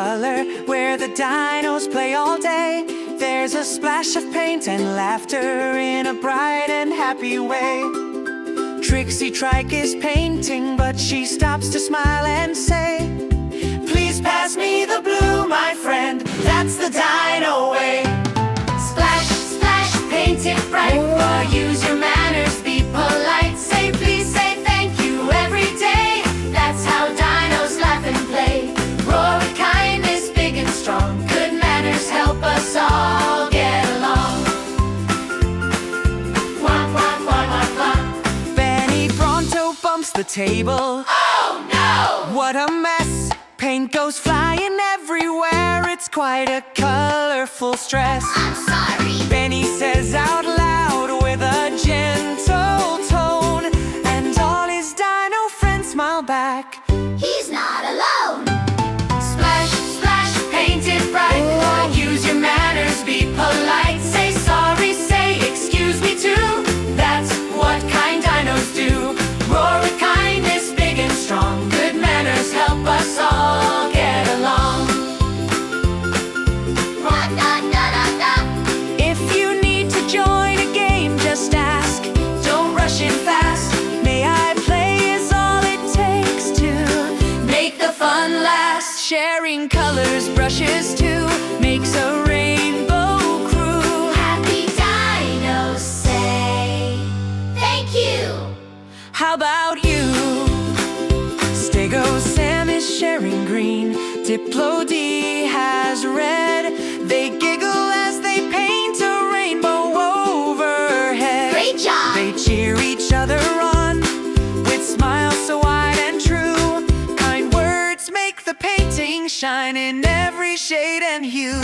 color where the dinos play all day. There's a splash of paint and laughter in a bright and happy way. Trixie Trike is painting, but she stops to smile and say, "Please pass me the blue, my friend, that's the dino way." Splash, splash, paint it bright, but use your manners, be polite. Say please, say thank you every day, that's how dinos laugh and play. Roar with kindness, big and strong, good manners help us all get along. Quack, quack, quack, quack, quack. Benny Pronto bumps the table. Oh no! What a mess! Paint goes flying everywhere, it's quite a colorful stress. I'm sorry. Benny says out loud with a gentle tone, and all his dino friends smile back. He's not alone. Splash, splash, paint it bright. Use your manners, be polite. Say sorry, say excuse me too. That's what kind dinos do. Roar with kindness, big and strong. Good manners help us all get along. Da, da, da, da, da. If you need to join a game, just ask. Don't rush in fast. May I play is all it takes to make the fun last. Sharing colors, brushes too, makes a rainbow crew. Happy dinos say thank you. How about you? Stego Sam is sharing green, Diplo D has red. They giggle as they paint a rainbow overhead. Great job. They cheer each other on with smiles so wide and true. Kind words make the painting shine in every shade and hue.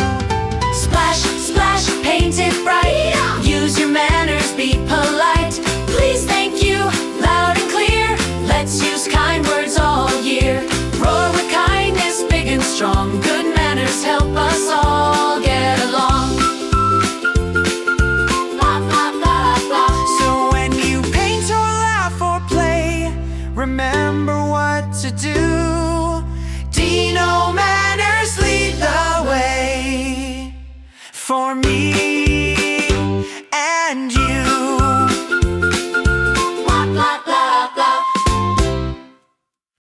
Splash, splash, paint it bright. Use your manners, be polite. Please, thank you, loud and clear. Let's use kind words all year. Roar with kindness, big and strong. Good manners help us all get along. Blah, blah, blah, blah. So when you paint or laugh or play, remember what to do. Dino manners lead the way. For me